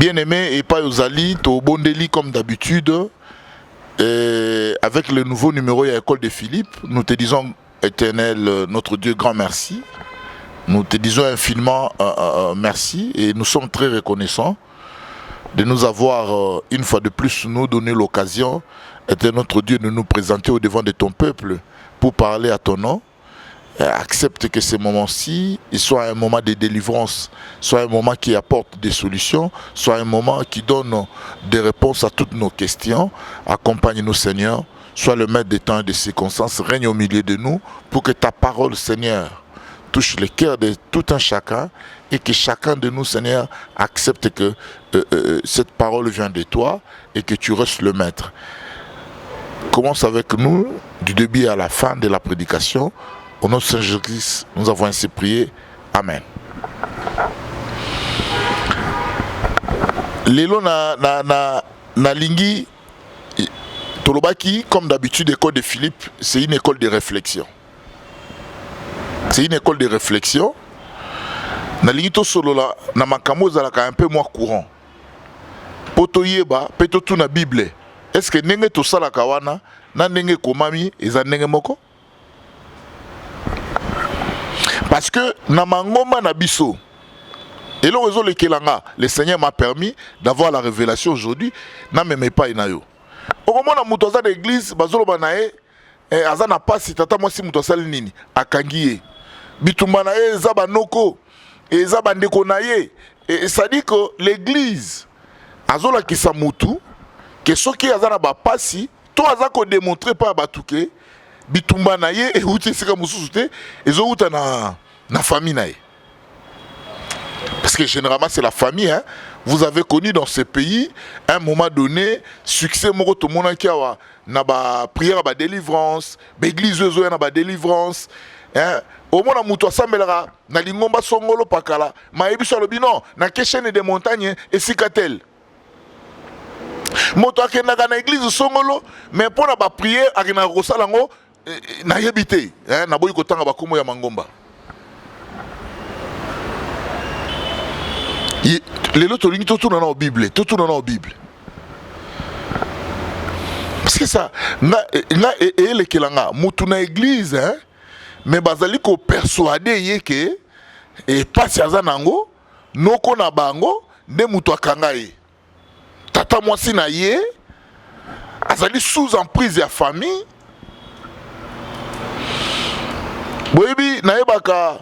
Bien-aimés, et pas aux alliés, au Bondeli comme d'habitude, avec le nouveau numéro à l'école de Philippe, nous te disons, éternel, notre Dieu, grand merci. Nous te disons infiniment merci et nous sommes très reconnaissants de nous avoir, une fois de plus, nous donné l'occasion, éternel notre Dieu, de nous présenter au devant de ton peuple pour parler à ton nom. Accepte que ce moment-ci soit un moment de délivrance, soit un moment qui apporte des solutions, soit un moment qui donne des réponses à toutes nos questions. Accompagne-nous, Seigneur. Sois le maître des temps et des circonstances. Règne au milieu de nous pour que ta parole, Seigneur, touche le cœur de tout un chacun et que chacun de nous, Seigneur, accepte que cette parole vient de toi et que tu restes le maître. Commence avec nous du début à la fin de la prédication. Au nom de Saint Jésus-Christ, nous avons ainsi prié. Amen. Lelo na lingi Tolobaki, comme d'habitude, l'école de Philippe, c'est une école de réflexion. C'est une école de réflexion. Na lingi to solo la na makamo zalaka un peu moins courant. Poto yeba, peto tu na Bible. Est-ce que nenge to sala kawana na nenge komami eza nenge moko? Parce que na mangoma na biso, et le Seigneur m'a permis d'avoir la révélation aujourd'hui, na meme pas inayo. Au moment na mutoza d'église, bazolo banae, azana pasi tata mwasi mutosali nini, akangiye. Bitumba nae zaba noko, et zaba ndeko nae, et ça dit que l'église, azola kisa mutu, que soki azana ba pasi, to azako démontrer pas batuke, bitumba naye et outi sika mususu te ezo uta na famille naye. Parce que généralement c'est la famille, hein. Vous avez connu dans ce pays à un moment donné succès moko to mona kiawa na ba prière ba délivrance, l'église ezo na ba délivrance, hein. Au moment muto asambelaka na lingomba songolo pakala, mayebiso lobino na keshene de montagne et sikatel. Moto akendaka na église songolo mais pour na ba prière akena kosalango na yebite na boyi kotanga bakumo ya mangomba. Lelo tolingi totuna na Bible, totuna na Bible. Parce que ça nga elekelanga mutu na église, hein, mais bazali ko persuader yeke et pasi azanango noko na bango nde mutu akanga ye. Tata mwasi na ye azali sous emprise ya famille. Boyebi na yebaka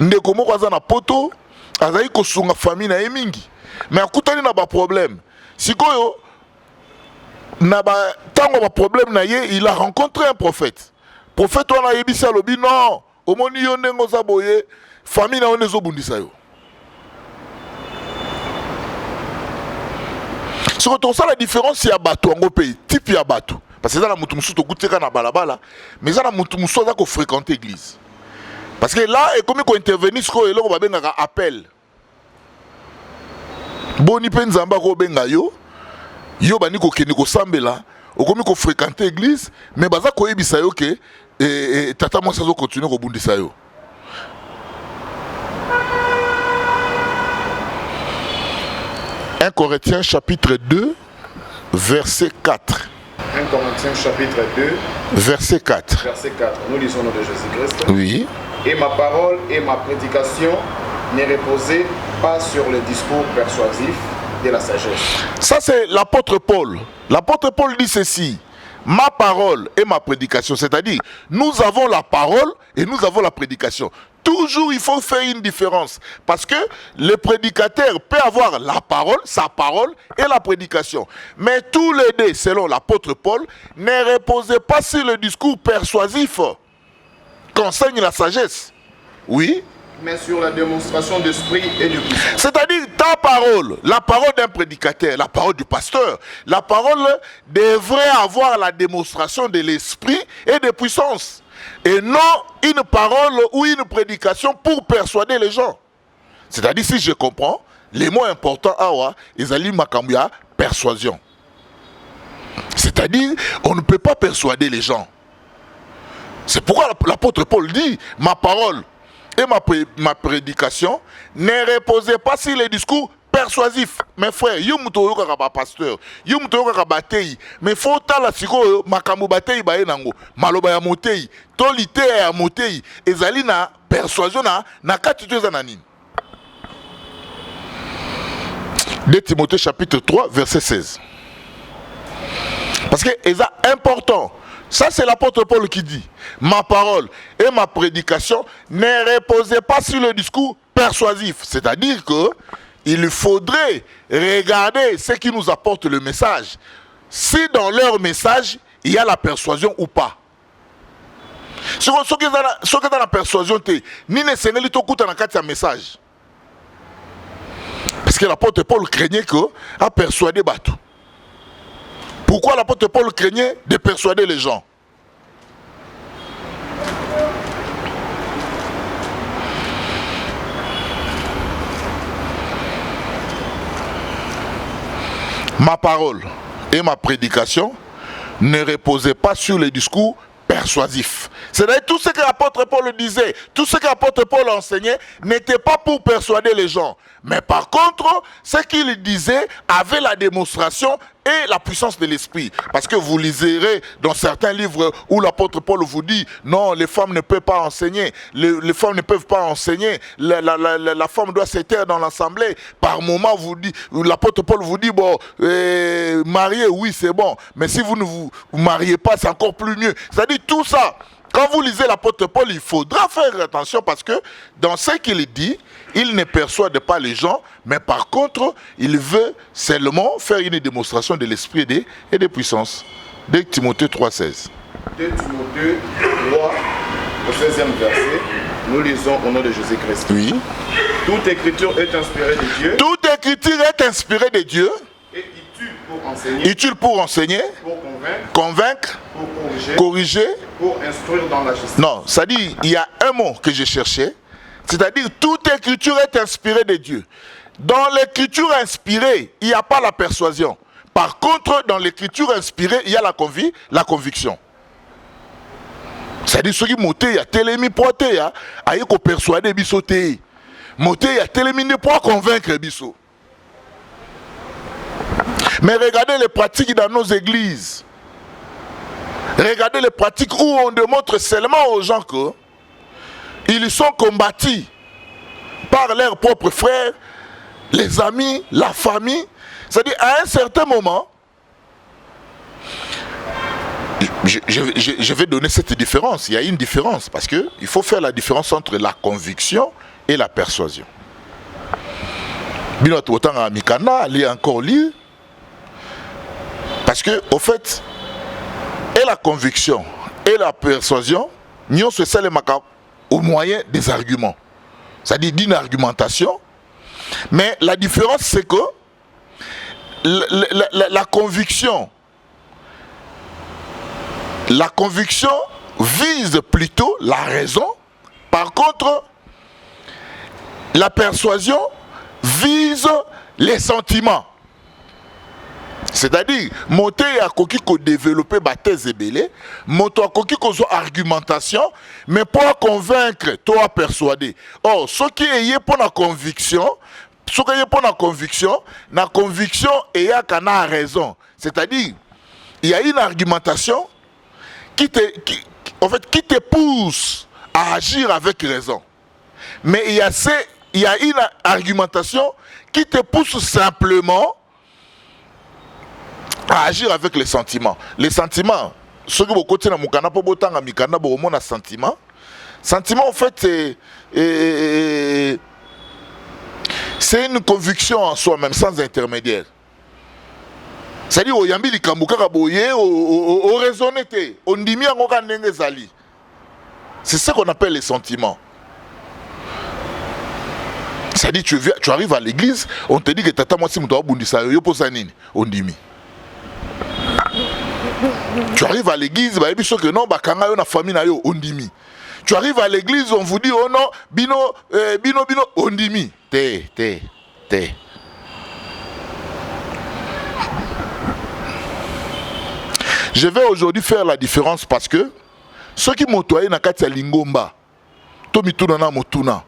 ndeko moko aza na poto azali kosunga famille na ye mingi mais akutani na ba problème sikoyo na ba tango ba problème na ye il a rencontré un prophète wana yebisa lobi non omoni yo ndengo za boye famille na yo nezo bundisa yo siko to ça la différence ya bato ngo pays type ya bato. Parce que ça, la mutu musu to guteka na balabala, mais ça la mutu musu za ko fréquenter l'église. Parce que là, et comme qu'on intervenir sur le ba benga appel. Boni penzamba ko benga yo bani ko keni ko sambela, o komi ko fréquenter l'église, mais baza ko yebisa yo ke tata mo sazo continuer ko bundisa yo. 1 Corinthiens chapitre 2 verset 4. 1 Corinthiens chapitre 2 verset 4. Verset 4. Nous lisons au nom de Jésus-Christ. Oui. Et ma parole et ma prédication ne reposaient pas sur le discours persuasif de la sagesse. Ça c'est l'apôtre Paul. L'apôtre Paul dit ceci. Ma parole et ma prédication. C'est-à-dire, nous avons la parole et nous avons la prédication. Toujours, il faut faire une différence. Parce que le prédicateur peut avoir la parole, sa parole et la prédication. Mais tous les deux, selon l'apôtre Paul, ne reposaient pas sur le discours persuasif qu'enseigne la sagesse. Oui. Mais sur la démonstration d'esprit et de puissance. C'est-à-dire ta parole, la parole d'un prédicateur, la parole du pasteur, la parole devrait avoir la démonstration de l'esprit et de puissance. Et non une parole ou une prédication pour persuader les gens. C'est-à-dire, si je comprends, les mots importants, ils allaient makambuya persuasion. C'est-à-dire, on ne peut pas persuader les gens. C'est pourquoi l'apôtre Paul dit, ma parole et ma prédication ne reposaient pas sur les discours persuasif. Mes frères, yo muto yo kaka ba pasteur, yo muto yo kaka batei, mais faut tala siko makambo batei ba enango, maloba ya motei, tolite ya motei, ezali na persuasion na kati to za nani. 2 Timothée chapitre 3 verset 16. Parce que c'est important. Ça c'est l'apôtre Paul qui dit, ma parole et ma prédication ne reposaient pas sur le discours persuasif. C'est-à-dire que il faudrait regarder ce qui nous apporte le message. Si dans leur message, il y a la persuasion ou pas. Ce qui est dans la persuasion, ni ne s'est pas tout dans un message. Parce que l'apôtre Paul craignait à persuader Batou. Pourquoi l'apôtre Paul craignait de persuader les gens? Ma parole et ma prédication ne reposaient pas sur les discours persuasifs. C'est-à-dire tout ce que l'apôtre Paul disait, tout ce que l'apôtre Paul enseignait n'était pas pour persuader les gens. Mais par contre, ce qu'il disait avait la démonstration et la puissance de l'esprit. Parce que vous liserez dans certains livres où l'apôtre Paul vous dit non, les femmes ne peuvent pas enseigner, les femmes ne peuvent pas enseigner, la femme doit se taire dans l'assemblée. Par moment, l'apôtre Paul vous dit bon, marier, oui, c'est bon, mais si vous ne vous mariez pas, c'est encore plus mieux. C'est-à-dire tout ça. Quand vous lisez l'apôtre Paul, il faudra faire attention parce que dans ce qu'il dit, il ne persuade pas les gens, mais par contre, il veut seulement faire une démonstration de l'esprit et des puissances. 2 Timothée 3,16. 2 Timothée 3, au 16e verset, nous lisons au nom de Jésus-Christ. Oui. Toute écriture est inspirée de Dieu. Toute écriture est inspirée de Dieu. Et utile pour enseigner. Utile pour enseigner. Pour convaincre. Pour corriger. Pour instruire dans la justice. Non, ça dit, il y a un mot que j'ai cherché. C'est-à-dire, toute écriture est inspirée de Dieu. Dans l'écriture inspirée, il n'y a pas la persuasion. Par contre, dans l'écriture inspirée, il y a la conviction. C'est-à-dire, ceux qui montent, il y a télémi poité, il y a persuader bisoté. Monter, il y a télémi pour convaincre biso. Mais regardez les pratiques dans nos églises. Regardez les pratiques où on démontre seulement aux gens que ils sont combattus par leurs propres frères, les amis, la famille. C'est-à-dire, à un certain moment, je vais donner cette différence. Il y a une différence parce qu'il faut faire la différence entre la conviction et la persuasion. Bino Totanga Mikana, allez encore lire. Parce que, au fait, et la conviction et la persuasion, nous sommes seuls au moyen des arguments. C'est-à-dire d'une argumentation. Mais la différence, c'est que la conviction vise plutôt la raison. Par contre, la persuasion vise les sentiments. C'est-à-dire, monter à koki ko développer ba thèse belé, monter à koki ko zo argumentation, mais pour convaincre, toi persuader. Or, ce qui est pour la conviction, la conviction est à raison. C'est-à-dire, il y a une argumentation qui te pousse à agir avec raison. Mais il y a une argumentation qui te pousse simplement à agir avec les sentiments. Les sentiments, ce que vous côté na mukana po botanga mikana bo mona sentiment. Sentiment en fait c'est une conviction en soi-même sans intermédiaire. C'est-à-dire au yambi likambuka kaboye au raisonner on dimi ngoka ndenge zali. C'est ce qu'on appelle les sentiments. C'est-à-dire tu arrives à l'église, on te dit que tata moi si muto bundisa yo posa nini on dimi. Tu arrives à l'église, bah, que non, bah, quand on a famille, on dimi. Tu arrives à l'église, on vous dit, oh non, bino, on dimi. Té. Je vais aujourd'hui faire la différence parce que ceux qui m'ont toyé dans Katia Lingomba, Tomituna na Motuna,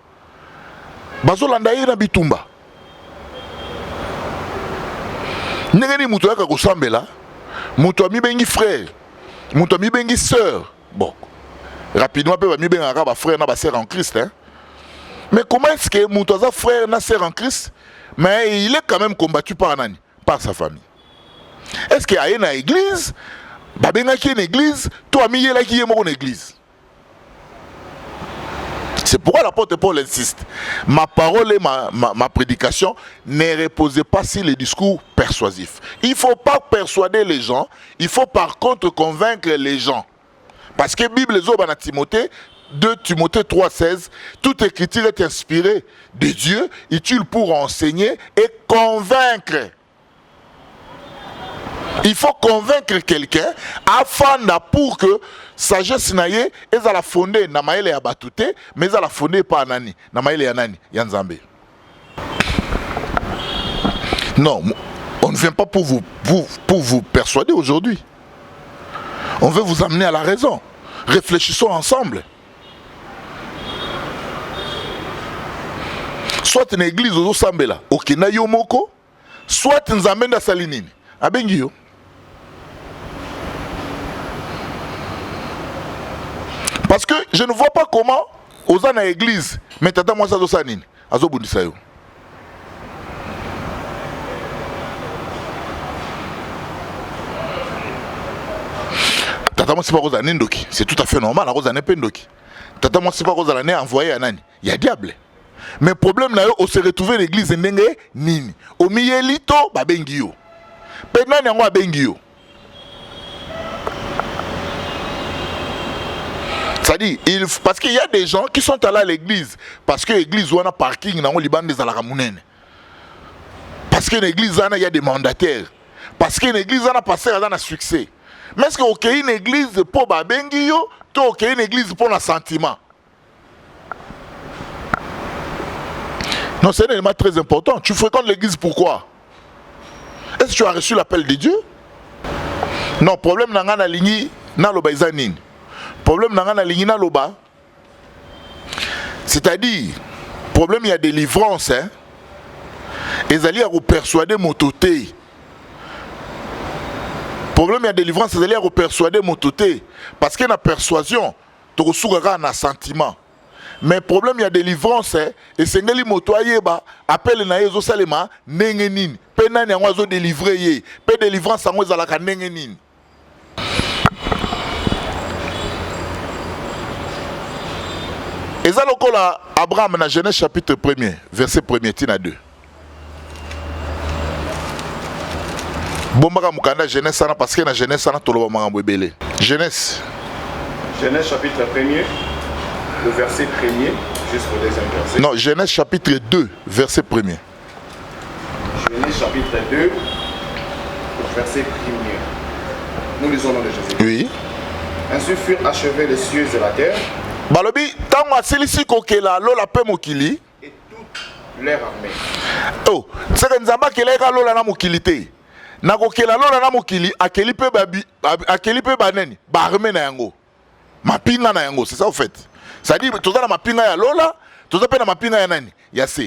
Bazolandaï na Bitumba. ndenge muto yaka kosambela muto ami bengi frère muto ami bengi sœur bon rapidement pe ba mi benga ba frère na ba sœur en Christ hein. Mais comment est-ce que muto za frère na sœur en Christ mais il est quand même combattu par nani par sa famille. Est-ce qu'il y a une église ba benga ki une église toi ami yela ki yemo une église. C'est pourquoi l'apôtre Paul insiste. Ma parole et ma prédication ne reposent pas sur les discours persuasifs. Il ne faut pas persuader les gens, il faut par contre convaincre les gens. Parce que la Bible, dans Timothée, 2 Timothée 3,16, toute écriture est inspirée de Dieu, utile pour enseigner et convaincre. Il faut convaincre quelqu'un afin pour que sagesse naye ezala fondée na maele ya batute mais ezala fondée par nani na maele ya nani ya Nzambe. Non, on ne vient pas pour vous persuader aujourd'hui. On veut vous amener à la raison. Réfléchissons ensemble. Soit une église au Sambela, okina yomoko, soit Nzambe na salinini. Abengi yo. Parce que je ne vois pas comment aux ans à l'église, mais tata moi ça doit s'anine, azo bundisa yo. Tata moi c'est pas aux années ndoki, c'est tout à fait normal, à aux années pendoki. Tata moi c'est pas aux années envoyé à nani, il y a diable. Mais problème là on se retrouver l'église ndenge nini, au milieu lito ba bengi yo. Penani yango bengi yo. C'est-à-dire, parce qu'il y a des gens qui sont allés à l'église, parce que l'église a un parking dans le Liban des Alaramounènes. Parce que l'église il y a des mandataires. Parce que l'église a passé à un succès. Mais est-ce qu'il y a une église pour Babengio, ou qu'il y a une église pour le sentiment? Non, c'est un élément très important. Tu fréquentes l'église pourquoi? Est-ce que tu as reçu l'appel de Dieu? Non, problème dans la ligne, dans le Baïzanine. Problème dans la ligne, loba. C'est-à-dire, problème il y a des livrances, hein. Ils allaient à vous persuader mon toté. Problème il y a des livrances, ils allaient à vous persuader mon toté. Parce que la persuasion, tu reçois un sentiment. Mais problème il y a des livrances, hein. Et c'est que les motoyers appellent na yezo salema nengenin. Pena ni anwazo délivrer ye. Pe délivrance en la ka nengenin. Et ça, Abraham, dans Genèse chapitre 1er, verset 1er, tina 2. Bombaka mukanda Genèse sana parce que dans Genèse sana toloba makambo ebele. Genèse chapitre 1er, le verset 1er jusqu'au deuxième verset. Non, Genèse chapitre 2, verset 1er. Genèse chapitre 2, verset 1er. Nous lisons le nom de Jésus. Oui. Ainsi furent achevés les cieux et la terre. Balobi, tango asilisi kokela lola pe mokili. Et toute leur armée. Oh, c'est que Nzamba keleka lola na mokili te. Na kokela lola na mokili, akeli pe baneni, ba armée na yango. Mapinga na yango, c'est ça au fait. Ça dit, tout ça na mapinga ya lola, tout ça pe na mapinga ya nani? Ya se.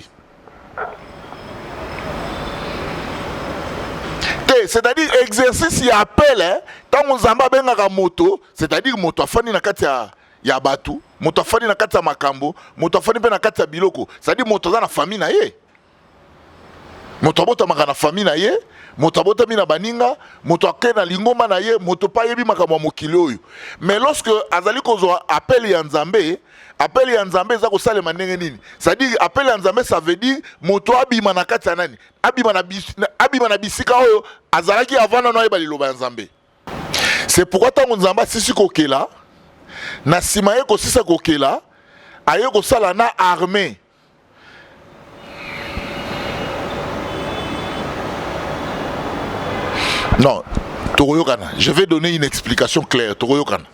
C'est-à-dire exercice ya appel, hein. Tango Nzamba benga moto, c'est-à-dire moto afani na kati ya batu, moto afani na kati ya makambo, moto afani pe na kati ya biloko. C'est-à-dire moto za na famille na ye. Moto abota maka na famille na ye, moto abota mi na baninga, moto ake na lingoma na ye, moto pa yebi makambo mokili oyo. Mais lorsque azali kozwa appel ya Nzambe, appel ya Nzambe za kosalema ndenge nini? C'est-à-dire appel ya Nzambe ça veut dire moto abima na kati ya nani? Abima na bisika oyo azalaki avant na yeba liloba ya Nzambe. C'est pourquoi tango Nzamba sisi kokela na sima ye ko sisa kokela aye ko sala na armée. Non, Toroyokana, je vais donner une explication claire. Toroyokana.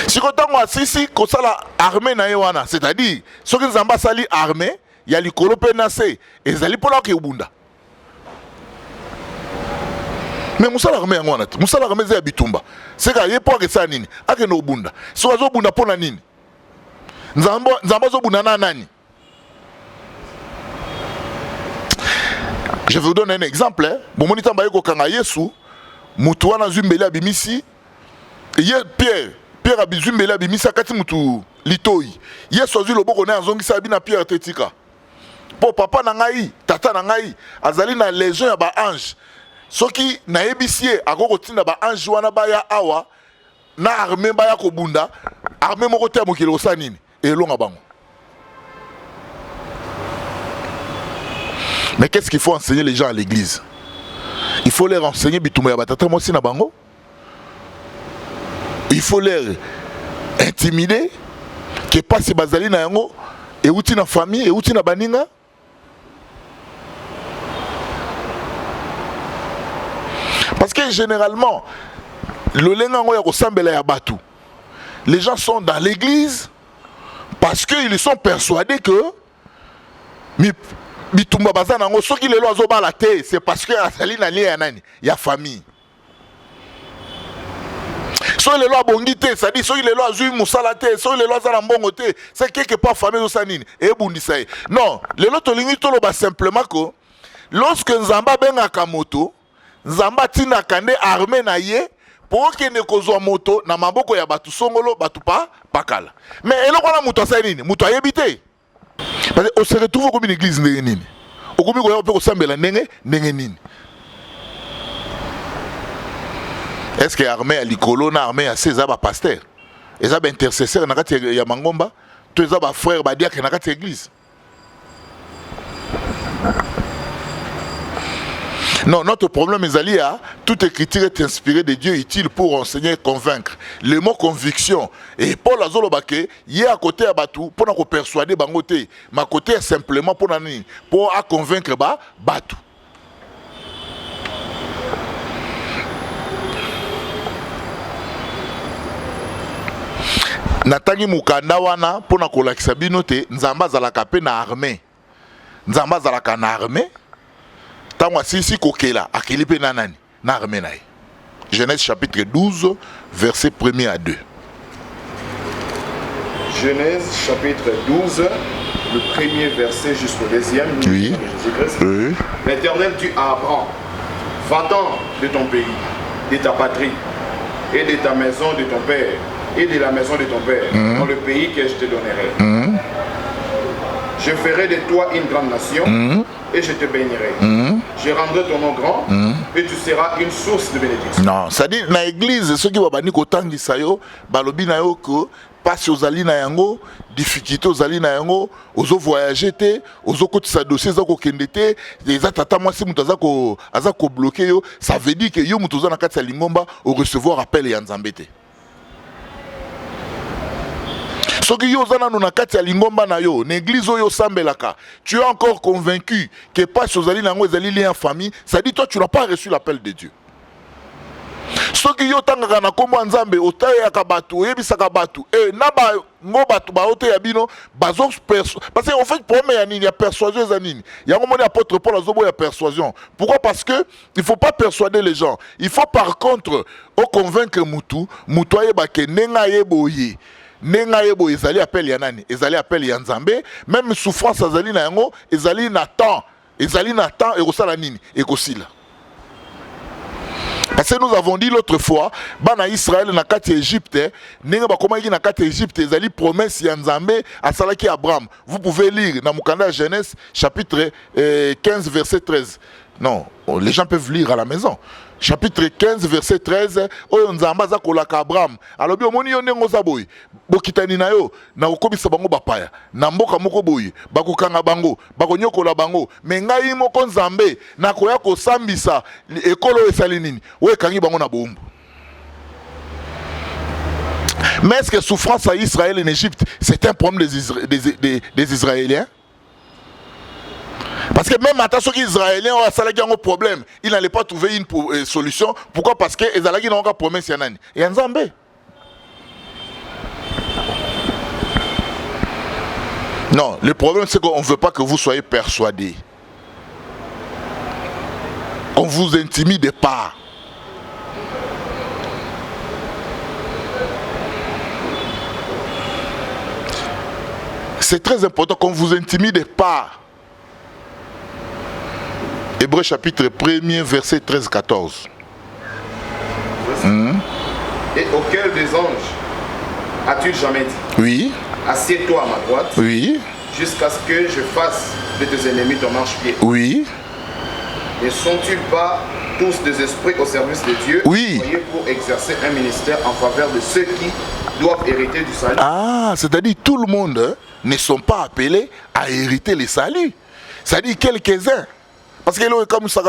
Si kotango asisi ko sala armée na yewana, c'est-à-dire ce que Nzamba sali armée, il y a likolo pe na se ezali pola ke ubunda. Mais musala armée yango wana, musala armée za bitumba. C'est ka yepo ke sa nini? Ake no ubunda. So azo bunda pona nini? Nzamba zo bunda na nani? Je vous donne un exemple. Bon, mon itam baye ko kanga Yesu, mutu wana zumbele abimisi. Pierre abizumbele abimisi akati mutu litoi. Yesu azu loboko na azongisa abina Pierre tetika. Po papa na ngai, tata na ngai, azali na légion ya ba ange. Soki na ebisie akoko tinda ba ange wana baya awa na armée baya ko bunda, armée moko te mokilo sa nini elonga bango. Mais qu'est-ce qu'il faut enseigner les gens à l'église? Il faut leur enseigner bitumba ya batata mosi na bango. Il faut leur intimider que pas si bazali na yango et outi na famille et outi na baninga. Parce que généralement le lengango ya kosambela ya batu, les gens sont dans l'église parce qu'ils sont persuadés que bitumba bazana ngo soki lelo azobala te, c'est parce que azali na lia nani ya famille. So lelo abongi te, ça dit soki lelo azui musala te, soki lelo azala mbongo te, c'est quelque part famille osanini e bundisa ye. Non, lelo tolingi toloba simplement que lorsque nzamba bengaka moto, nzamba tina kande armée na ye pour que ne kozwa moto na maboko ya batu songolo batu pa pakala. Mais eloko na moto asanini, moto ayebite. Parce qu'on se retrouve comme une église nini. Au comme on peut ressembler à nenge nini. Est-ce que l'armée à l'icolo na armée à César ba pasteur? Ils ont intercesseur na kati ya Mangomba, tous les ba frères ba diacre na kati église. Non, notre problème est allié à toute écriture est inspirée de Dieu utile pour enseigner et convaincre. Le mot conviction et Paul Azolobake, il est à côté à Batou pour nous persuader Bangote. Ma côté est simplement pour nous pour convaincre Batou. Natangi mukanda wana pour na kolakisa binote nzamba zalaka pe na armée. Nzamba zalaka na armée. Tango sisi kokela akili pe na nani na armée nae. Genèse chapitre 12 verset 1er à 2. Genèse chapitre 12 le premier verset jusqu'au deuxième. Oui. Oui. L'Éternel dit à Abraham: va-t'en de ton pays, de ta patrie et de ta maison de ton père et de la maison de ton père, dans le pays que je te donnerai. Je ferai de toi une grande nation et je te bénirai. Je rendrai ton nom grand et tu seras une source de bénédiction. Non, ça dit, dans l'église, ceux qui vont bani kotangi sayo, balobi na yo ko, passe aux ali na yango, difficulté aux ali na yango, ozo voyager te, ozo kotisa dossier za ko kendete, les atata moi si mutaza ko bloquer yo, ça veut dire que yo mutoza na kati ya lingomba au recevoir appel ya nzambe te. Soki yo zana na kati ya lingomba na yo, l'église oyo sambelaka, tu es encore convaincu que pas sozali nango ezali lien en famille, ça dit toi tu n'as pas reçu l'appel de Dieu. Soki yo tangaka na kombo nzambe otayaka batu, oyebisaka batu, na ba ngo batu ba ote ya bino, bazo parce que en fait problème ya nini ya persuasion za nini. Ya ngomoni apôtre Paul azobo ya persuasion. Pourquoi? Parce que il faut pas persuader les gens. Il faut par contre au convaincre mutu ayeba ke nenga yeboye. Nenga yebo ezali appel ya nani? Ezali appel ya nzambe, même souffrance ezali na yango, ezali na temps et kosala nini? Et kosila. Parce que nous avons dit l'autre fois, bana Israël na kati Égypte, nenga ba komaki na kati Égypte, ezali promesse ya nzambe asalaki Abraham. Vous pouvez lire dans Mukanda Genèse chapitre 15 verset 13. Non, les gens peuvent lire à la maison. Chapitre 15 verset 13, oyo nzamba za kolaka Abraham. Alors bi omoni yo nengo za boy. Bokitani na yo na okobisa bango bapaya. Na mboka moko boy, bakokanga bango, bakonyokola bango. Mais ngai moko nzambe na koya ko sambisa ekolo esali nini? Oyo kangi bango na bombo. Mais est-ce que souffrance à Israël en Égypte, c'est un problème des Israéliens? Parce que même à ceux qui Israéliens ont un problème, ils n'allaient pas trouver une solution. Pourquoi? Parce que les Israéliens n'ont pas promesse yanani. Et en Zambé. Non, le problème c'est qu'on ne veut pas que vous soyez persuadés. On vous intimide pas. C'est très important qu'on ne vous intimide pas. Hébreux chapitre 1er, verset 13-14. Et auquel des anges as-tu jamais dit, Oui, assieds-toi à ma droite, oui, jusqu'à ce que je fasse de tes ennemis ton marchepied. oui, Ne sont-ils pas tous des esprits au service de Dieu, Oui. envoyés pour exercer un ministère en faveur de ceux qui doivent hériter du salut? Ah, c'est-à-dire tout le monde ne sont pas appelés à hériter le salut. C'est-à-dire quelques-uns. Parce que là, comme ça,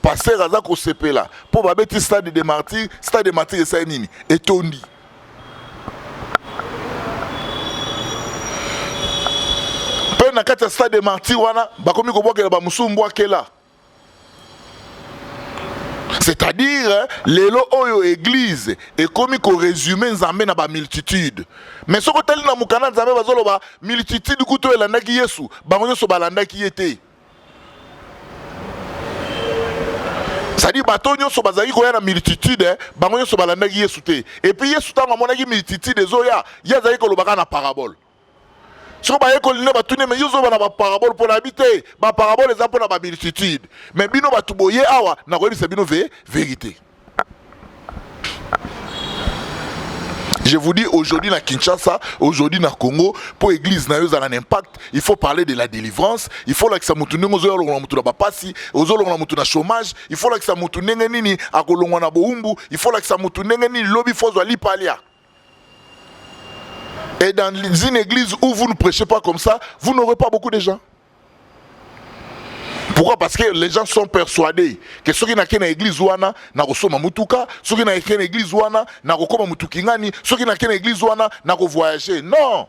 pasteur Azako Sepela, pour babeti stade de martyrs et Sainini, et Tondi. Pe na kati stade de martyrs wana, bakomi ko boka ba musumbu akela. C'est-à-dire, lelo oyo église et comme ko résumer nzambe na ba multitude. Mais soko tali na mukana nzambe bazolo ba multitude kuto elandaki Yesu, bango nyoso balandaki yete. C'est-à-dire bato nyonso bazali koya na multitude, bango nyoso balandaki Yesu te. Et puis Yesu tango amonaki multitude ezoya, ya zali kolobaka na parabole. Soko baye koline batune mais yozo bana ba parabole pour habiter, ba parabole eza pour na ba multitude. Mais bino batu boye awa na koyebisa bino vérité. Je vous dis aujourd'hui na Kinshasa, aujourd'hui na Congo, pour l'église na yoza un impact, il faut parler de la délivrance, il faut que ça mutune ngozo lo mutu na bapasi, ozo lo mutu na chômage, il faut que ça mutune nini akolongwa na boumbu, il faut que ça mutune nini lobby fozo ali palia. Et dans une église où vous ne prêchez pas comme ça, vous n'aurez pas beaucoup de gens. Pourquoi? Parce que les gens sont persuadés que ceux qui n'ont qu'une église ouana n'a pas de mutuka, ceux qui n'ont qu'une église ouana n'a pas de mutukingani, ceux qui n'ont qu'une église ouana n'a pas voyager. Non.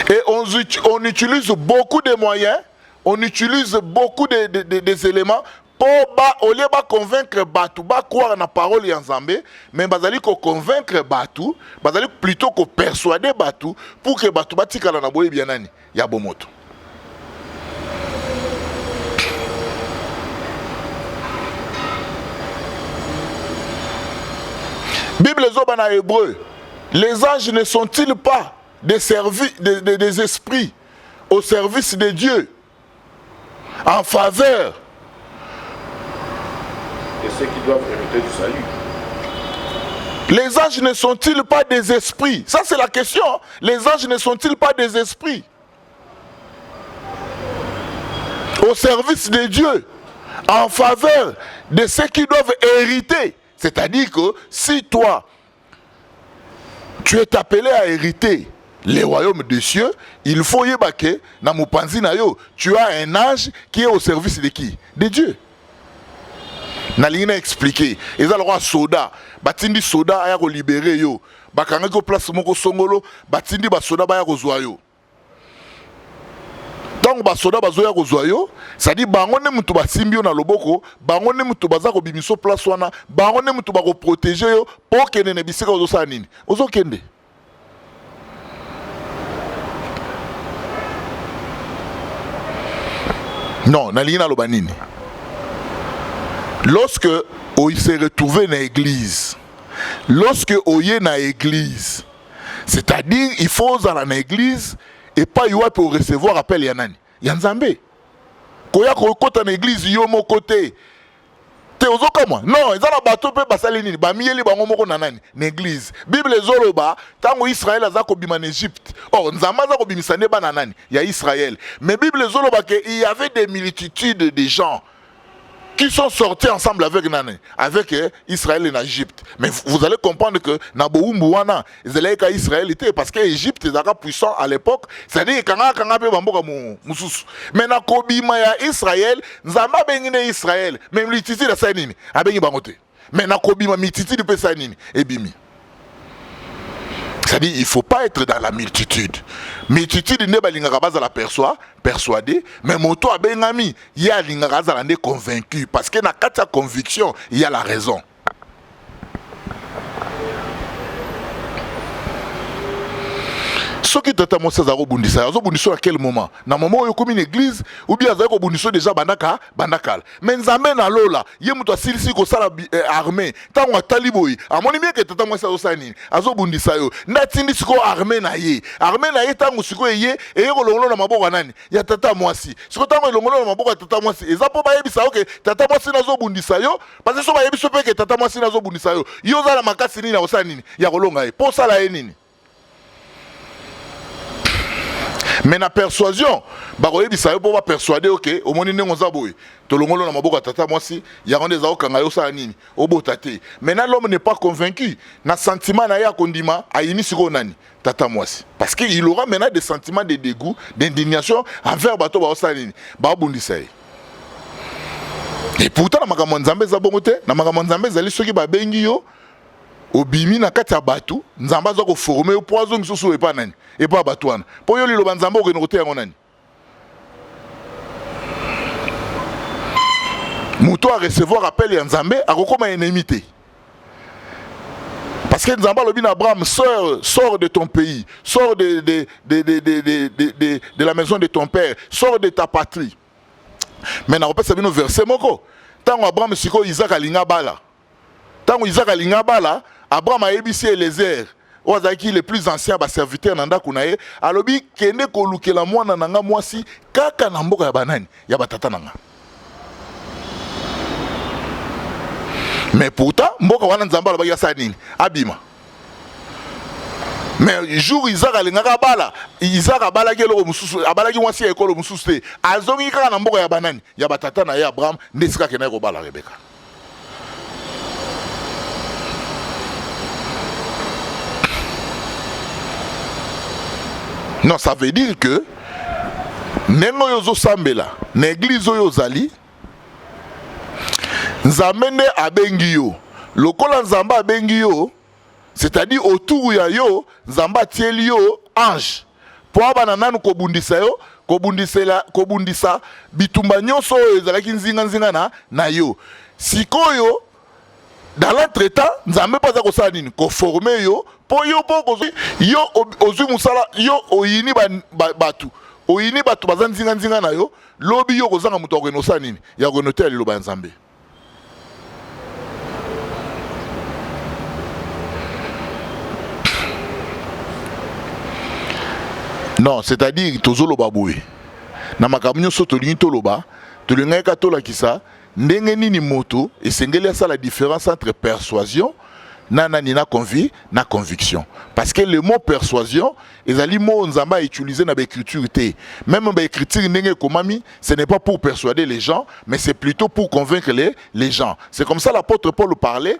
Et on utilise beaucoup de moyens, on utilise beaucoup des éléments pour convaincre Batu, croire na parole ya Nzambe, mais bazali ko convaincre Batu, bazali plutôt ko persuader Batu pour que Batu batikala na boye bien nani ya bomoto. Bible zoba na hébreu, les anges ne sont-ils pas des esprits au service de Dieu en faveur et ceux qui doivent hériter du salut? Les anges ne sont-ils pas des esprits? Ça c'est la question. Les anges ne sont-ils pas des esprits au service de Dieu en faveur de ceux qui doivent hériter? C'est-à-dire que si toi tu es appelé à hériter les royaumes des cieux, il faut yebake na mupanzi na yo, tu as un ange qui est au service de qui? De Dieu. Nalina expliqué, et ça le roi soda, batindi soda aya ko libérer yo, bakanga ko place moko songolo, batindi ba soda ba ya ko zwa yo. Donc ba soda ba zoya ko zwa yo, ça dit bango ne mutu ba simbio na loboko, bango ne mutu baza ko bimiso place wana, bango ne mutu ba ko protéger yo pour que ne bisika ozo sa nini. Ozo kende. Non, nalina loba nini. Lorsque il s'est retrouvé dans l'église, lorsque il est dans l'église, c'est-à-dire il faut aller dans l'église et pas y avoir pour recevoir appel yanani. Yanzambe. Koya kota dans l'église yo mo côté. Te ozoka moi. Non, ils ont bateau pe basali nini, ba mieli bango moko nanani, l'église. Bible zoloba, tango Israël azako bima en Égypte. Oh, nzamba azako bimisa ne ba nanani, ya Israël. Mais Bible zoloba que il y avait des multitudes de gens qui sont sortis ensemble avec Israël et l'Égypte. Mais vous allez comprendre que Naboumouana, Israël était parce que l'Égypte était puissant à l'époque. C'est-à-dire que mais Nakobima ya Israël, Nzamba bengine Israël, même l'Ititi la Sanini, a bengi bangote. Mais Nakobima mititi de Pesanini, et bimi. C'est-à-dire il ne faut pas être dans la multitude. Multitude n'est pas la persuadée, mais moto a ben ami, il y a l'ingaraza convaincu parce que dans la conviction, il y a la raison. soki tata mwasi azali kobundisa azobundisa à quel moment na moment oyo komi une église ou bien azali kobundisa déjà bandakala mais nzambe na lola ye moto asilisi kosala armée ntango atali boye amoni bien ke tata mwasi azosala nini azobundisa yo ndatindi sikoyo armée na ye ntango sikoyo eye kolongolo na maboko ya nani ya tata mwasi sikoyo ntango elongolo na maboko ya tata mwasi eza mpo bayebisa yo ke tata mwasi nazobundisa yo parce que so bayebi so mpe ke tata mwasi nazobundisa yo yo oza na makasi nini ya kosala nini ya kolonga ye mpo osala ye nini. Mais na persuasion bakoyebisa yo mpo bapersuade oke omoni ndenge oza boye tolongolo na maboko ya tata mwasi yango nde eza okanga yo osala nini obota te. Maintenant l'homme n'est pas convaincu na sentiment na ye akondima ayini sikoyo nani tata mwasi parce que il aura maintenant des sentiments de dégoût d'indignation envers bato baosala nini babundisa ye. Et pourtant na makambo ya nzambe eza bongo te. Na makambo ya nzambe ezali soki babengi yo obimi na kati ya bato nzambe aza koforme yo po azongi susu epa nani epa bato wana po yo liloba nzambe okende kote yango nani moto a recevoir appel ya nzambe akokoma ennemi te parce que nzambe alobi na Abraham sors de ton pays, sors de la maison de ton père, sors de ta patrie. Mais na kopesa bino verset moko tango Abraham siko Isaac alinga bala tango Isaac alinga bala Abraham a ebisi Eliezer ozaki le plus ancien ba serviteur na ndako na ye alobi kende kolukela mwana nanga mwasi kaka na mboka ya banani ya batata nanga. Mais pourtant mboka wana nzamba alobaki asa nini abima. Mais jour Isaac alingaka bala Isaac abalaki eloko mususu abalaki mwasi ya ekolo mususu te azongi kaka na mboka ya banani ya batata na ye Abraham ndesika kena ko bala Rebeka. Non, ça veut dire que nengo yozo sambela na église oyo zali nzamene abengi yo lokola nzamba abengi yo c'est-à-dire autour ya yo nzamba tieli yo ange po abana nanu kobundisa yo kobundisa bitumba nyonso oyo ezalaki nzinga na yo sikoyo dans l'entretemps nzambe paza kosala nini koforme yo po yo po yo ozwi musala yo oyini batu oyini batu baza nzinga na yo lobi yo kozanga mutu akenosa nini ya konote ya liloba ya nzambe. Non, c'est-à-dire tozoloba boye na makambo nyonso tolingi toloba tolingai ka tolakisa ndenge nini moto esengeli asala la différence entre persuasion na conviction parce que le mot persuasion ezali mot nzamba utilisé na l'écriture te même ba écriture ndenge komami ce n'est pas pour persuader les gens mais c'est plutôt pour convaincre les gens. C'est comme ça l'apôtre Paul parlait.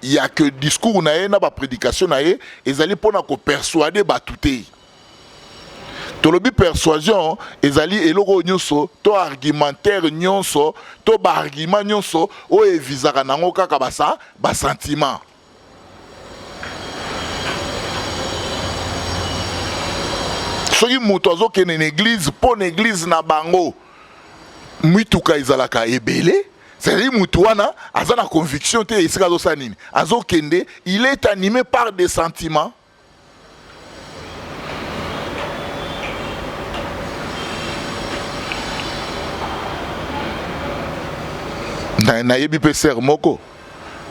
Il y a que discours na ye na ba prédication na ye ezali pona ko persuader batu te. Tolobi persuasion ezali eloko nyonso to argumentaire nyonso to ba argument nyonso o evizaka nango kaka ba sentiment. Soki moto azokende na église po na église na bango mwituka ezalaka ebele c'est-à-dire mutu wana aza na conviction te esika azosala nini azokende il est animé par des sentiments. Na yebi pe ser moko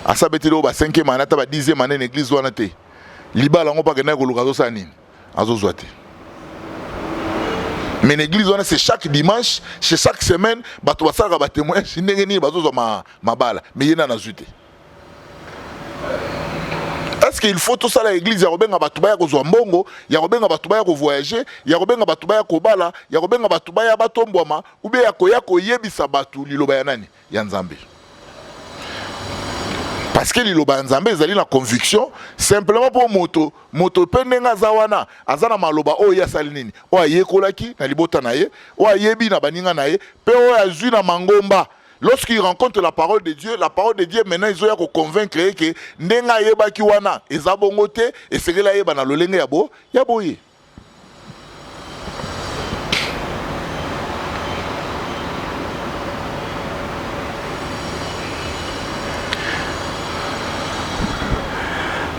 asabeti lo ba 5e année ta ba 10e année na église wana te libala ngo pa kena ko luka zo sani azozwa te. Mais l'église wana c'est chaque dimanche, c'est chaque semaine bato basaka ba témoin ndenge ni bazozwa mabala mais yena na zute. Est-ce qu'il faut tout ça la église ya kobenga bato baya kozwa mbongo ya kobenga bato baya ko voyager ya kobenga bato baya kobala ya kobenga bato baya batombwama ou bien ya koyebisa bato liloba ya nani ya nzambe. Parce que liloba ya nzambe ezali na conviction simplement pour moto pendenga zawana azana maloba o ya sali nini o ayekolaki na libota na ye o ayebi na baninga na ye pe o azui na mangomba. Lorsqu'il rencontre la parole de Dieu maintenant ils ont convaincre que ndenga yebaki wana ezabongo te esengela yeba na lolenge ya boye.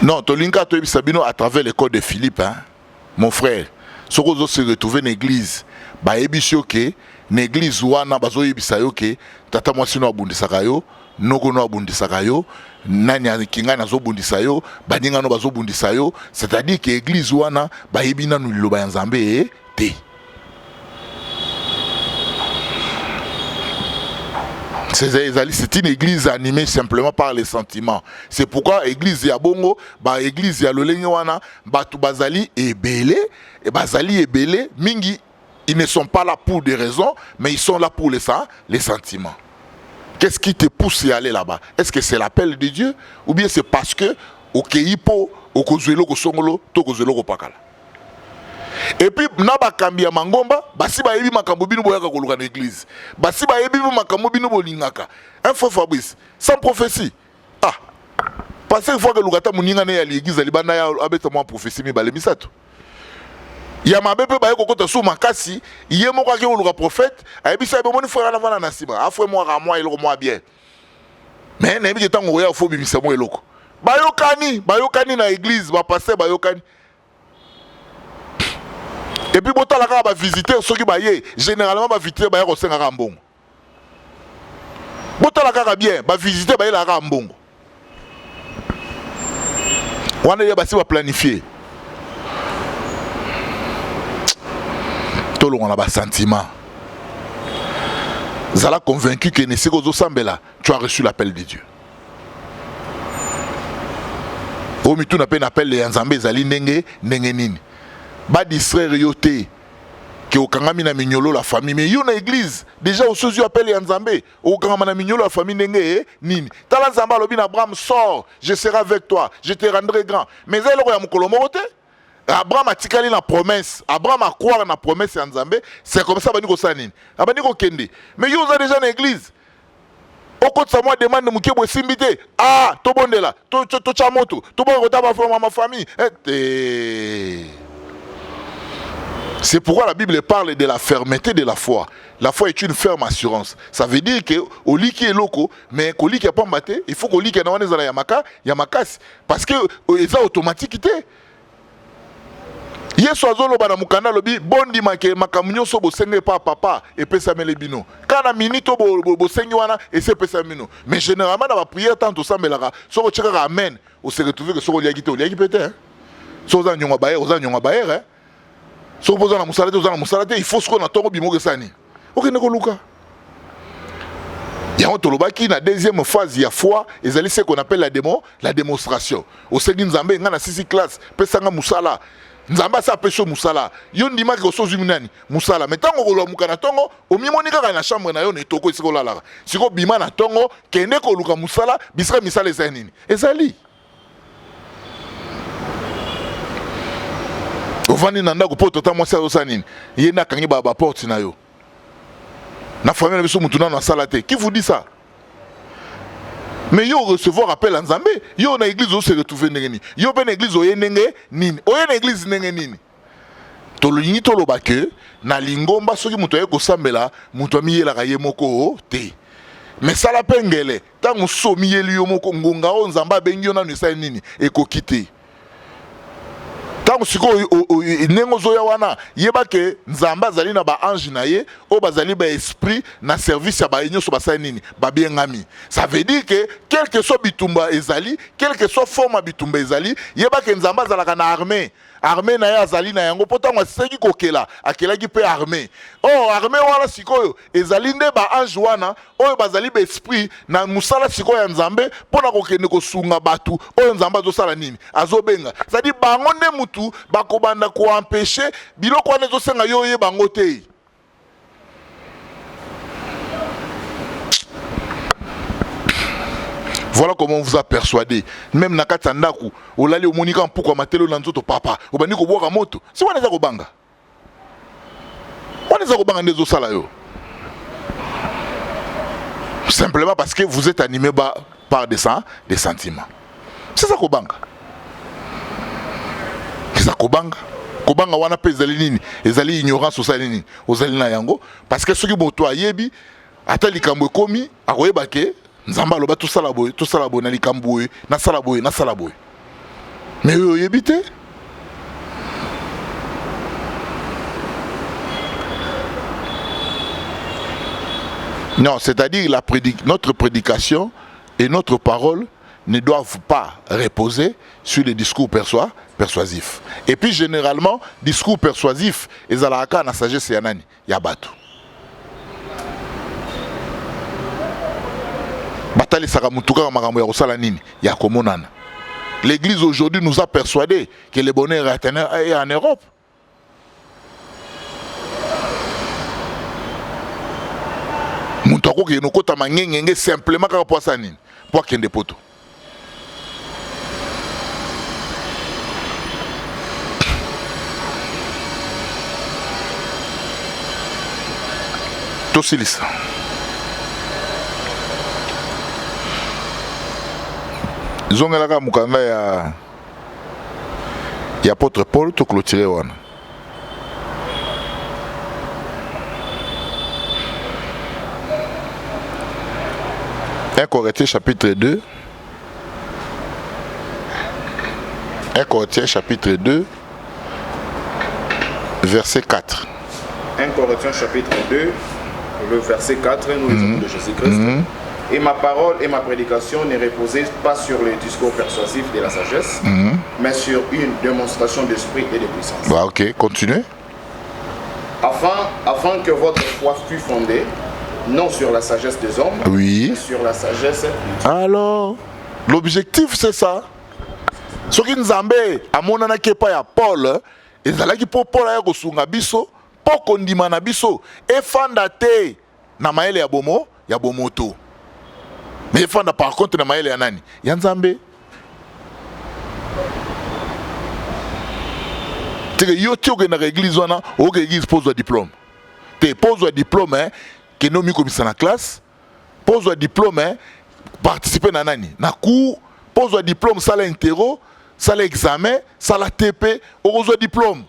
Non, tolinka to sabino à travers l'école de Philippe hein. mon frère, ce qu'on se retrouver dans l'église, bah ebisio que l'église wana bazo yebisa yo que tata moi sino abundisaka yo, noko no abundisaka yo, nani kinga nazo bundisa yo, baninga no bazo bundisa yo, c'est-à-dire que l'église wana ba yebina nu liloba ya Nzambe te. C'est une église animée simplement par les sentiments. C'est pourquoi l'église ya bongo, ba église ya lolenge wana, batu bazali ebele, et bazali ebele, mingi, ils ne sont pas là pour des raisons, mais ils sont là pour les sentiments. Qu'est-ce qui te pousse à aller là-bas? Est-ce que c'est l'appel de Dieu? Ou bien c'est parce que, au Keipo, au Kozuelo, au Songolo, au Kozuelo, au Pakala. Et puis, naba kambi ya mangomba, basi ba yebi makambo bino boyaka koluka na église. Basi ba yebi makambo bino bolingaka. Un frère Fabrice, sans prophétie. Ah. Parce que fois que lukata muninga ne ya l'église libanda ya abeta moi prophétie mi bale misato. Ya mabepe ba yeko kota sou makasi, yé moko ke oluka prophète, ayebi sa be moni frère na vana na sima. Afwe moi ra moi eloko moi bien. Mais na yebi tango ya fo bimisa mo eloko. Bayokani na église, ba passer bayokani. Et puis, si vous avez visité, généralement, vous visiter vous avez un rambon. Si vous avez bien, vous visiter vous avez un rambon. Vous avez planifié. Tout le monde a un sentiment. Vous êtes convaincu que tu as reçu l'appel de Dieu. Au milieu, tu as un appel de Nzambe, Zali Nenge Nini. Ba distraire yote que au kangami na mignolo la famille mais yo na église déjà au sozu appelle Nzambe au kangama na mignolo la famille nenge nini tala Nzamba lobi na Abraham sort je serai avec toi je te rendrai grand mais eloko ya mukolo moko te Abraham atikali na promesse Abraham a croire na promesse ya Nzambe c'est comme ça bani ko sanini abani ko kende mais yo za déjà na église okotsa moi demande muke bo simbite ah to bondela to chamoto to bo kotaba ma famille C'est pourquoi la Bible parle de la fermeté de la foi. La foi est une ferme assurance. Ça veut dire que au lit qui est loco, mais au lit qui a pas maté, il faut qu'au lit qui a yamakas parce que c'est automatique. Yesu azolo bana mukanda lobi bondi make makamunyo so bo senge pa papa et pesa mele bino. Kana minito bo sengi wana et c'est pesa mino. Mais généralement dans la prière tant to sambelaka so ko tcheka amen, on se retrouve que so ko liaki peut-être hein. So za nyonga baer hein. Si vous avez un il faut ce qu'on a tant de sani. Ok, Luka. Il y a une deuxième phase, il y a foi, et c'est ce qu'on appelle la démonstration. Au sein de Nzambe, il y a 6 classes, Pesanga Moussala. Nzamba sa peso Moussala. Yon dima que so zuminani Moussala. Mais tant qu'on a mukana tongo, au mimonika na chambre na yon et toko isiko la. Si ko bima na tongo, kende ko luka Moussala, bisra misale zanini. Ezali. Ovani nanda ko poto ta mwasa osanini yena kangi ba porte na yo na famille na biso mutuna na salate qui vous dit ça mais yo recevoir appel à Nzambe yo na église o se retrouver nengeni yo pe na église o yenenge nini o na église nenge nini to lingi to lobake na lingomba soki muto ye ko sambela muto amiyela ka ye moko te mais sala pengele tango somi yeli yo moko ngonga o Nzamba bengi yo na nisa nini e ko kite. Tant que nengozoya wana yeba ke Nzamba zali na ba ange na ye o bazali ba esprit na service ya ba enyo so basali nini ba biengami. Ça veut dire que quel que soit bitumba ezali, quel que soit forme bitumba ezali, yeba ke Nzamba zalaka na armée na ya azali na yango potanga seki kokela akela ki pe armée. Oh armée wana sikoyo ezali nde ba ange wana oyo bazali ba esprit na musala sikoyo ya Nzambe pona kokende kosunga batu oyo Nzamba zo sala nini azobenga. C'est-à-dire bango nde mutu bakobanda ko empêcher biloko wana ezosenga yo ye bango te. Voilà comment on vous a persuadé. Même na katandaku, olali omonika pourquoi matelo na nzoto papa, obandi ko boka moto. Si wana za ko banga. Wana za ko banga ndezo sala yo. Simplement parce que vous êtes animé par des sentiments. C'est ça ko banga. C'est ça ko banga. Ko banga wana pe ezali nini? Ezali ignorance osali nini? Ozali na yango parce que soki moto ayebi ata likambo ekomi akoyeba ke Nzamba loba tout ça la boy na likambo na sala boy. Mais yo yebite. Non, c'est-à-dire notre prédication et notre parole ne doivent pas reposer sur les discours persuasifs. Et puis généralement, discours persuasifs, ils ont la sagesse yanani, yabatu. Batali sakamutuka makambo ya kosala nini, ya komonana. L'Église aujourd'hui nous a persuadé que le bonheur est en Europe. Moutako qui nous kota mangenge simplement kaka pour ça nini, pour kende poto. Tosilisa. Zongelaka mukanga ya apôtre Paul to clôturer wana. Un Corinthiens chapitre 2. 1 Corinthiens chapitre 2 verset 4. 1 Corinthiens chapitre 2 le verset 4, nous lisons de Jésus-Christ. Et ma parole et ma prédication ne reposaient pas sur les discours persuasifs de la sagesse, mais sur une démonstration d'esprit et de puissance. Bah, ok, continuez. Afin que votre foi fût fondée, non sur la sagesse des hommes, oui, mais sur la sagesse de Dieu. Alors, l'objectif c'est ça. Ce qui nous embête, à mon avis, pas ya Paul, et ça là qui pour Paul ya kosunga biso, pour kondimana biso, et fandate na maele ya bomoto. Mais fanda par contre na maele ya nani? Ya Nzambe. Teke yo tioke na église wana, o ke église pose un diplôme. Te pose un diplôme hein, que no mi komisa na classe, pose un diplôme hein, participer na nani? Na cours, pose un diplôme, ça l'interro, ça l'examen, ça la TP, o pose un diplôme.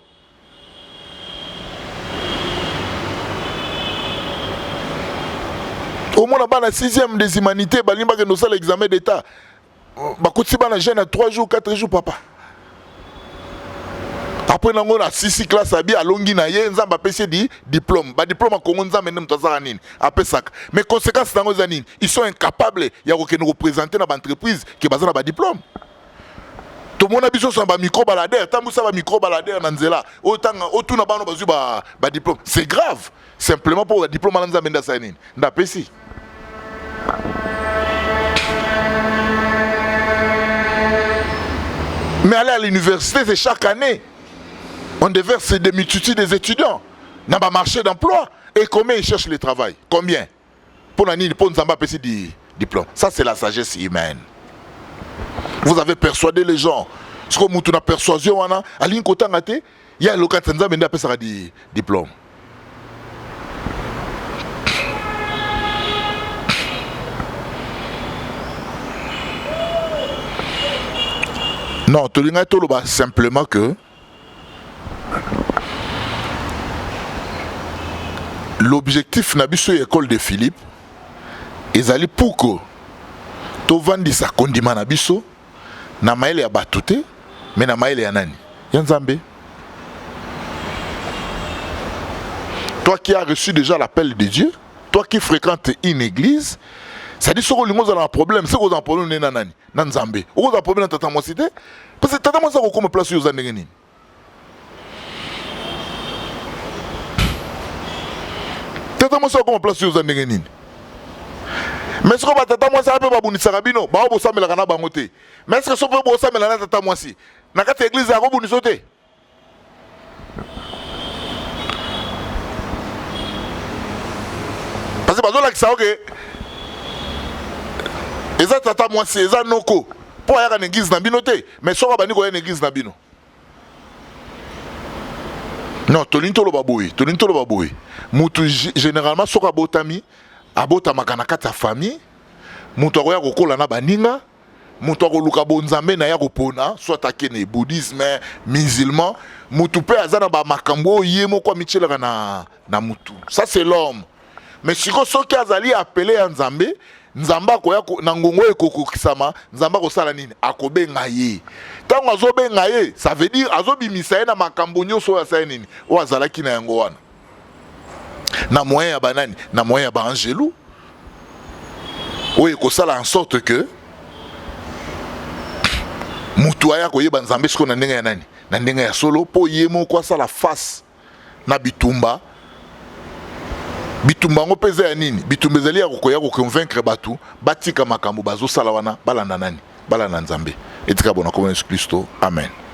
Au moins là-bas, la 6e des humanités, il y a l'examen d'État. Il y a jeune à 3 jours, 4 jours, papa. Après, on a 6 classes à Longi, on a un diplôme. Le diplôme, mais conséquence, ils sont incapables de représenter dans l'entreprise qui est un diplôme. Tout le monde a besoin de micro-baladeur. Tant que ça va micro-baladeur, diplôme. C'est grave. Simplement pour le diplôme, on a besoin de mais aller à l'université, c'est chaque année. On déverse des multitudes des étudiants. On a marché d'emploi. Et combien ils cherchent le travail? Combien? Pour nous avoir des diplômes. Ça, c'est la sagesse humaine. Vous avez persuadé les gens. Ce que vous avez persuasion, il y a l'occasion de des diplômes. Non, simplement que l'objectif de l'école de Philippe est allé pour que tu vendes sa condiment na biso na maele ya batute mais na maele ya nani ya Nzambe. Toi qui as reçu déjà l'appel de Dieu, toi qui fréquentes une église, ça dit que vous avez un problème, c'est que vous avez un problème dans Nzambe. Vous avez un problème dans Tata Mwasite. Parce que Tata Mwasite a comme place sur les Tata Mwasite a comme place sur les mais est-ce que Tata Mwasite a pas bonne sarabino? Bah on s'amène la bangote. Mais est-ce que ça peut bon s'amène la Tata Mwasite? Na kati église a bonne sauter. Parce que bazola qui ça OK. Eza Tata Mwasite, eza noko. Pour y avoir une église na binote, mais so ba ni ko une église na bino. Non, tolinto lo baboui. Mutu généralement soka botami, abota makana kati ya famille, mutu akoya kokola na baninga, mutu akoluka bonzambe na ya kopona, soit akene bouddhisme, musulman, mutu pe azana ba makambo yemo kwa michelaka na mutu. Ça c'est l'homme. Mais si soki azali appelé ya Nzambe, Nzamba koya na ngongo ekokokisama, Nzamba kosala nini? Akobenga ye. Tango azobenga ye, ça veut dire azobimisa ye na makambo nyonso ya sa nini? O azalaki na yango wana. Na moyen ya banani, na moyen ya ba angelu, oyo ekosala en sorte que mutu aya koyeba nzambe siko na ndenge ya nani, na ndenge ya solo, po ye moko asala face na bitumba. Bitumba ngo peza ya nini? Bitumba ezali ya kokoya koconvaincre batu batika makambo bazosala wana balanda nani, balanda nzambe. Etika bona komona Yesu Kristo. Amen.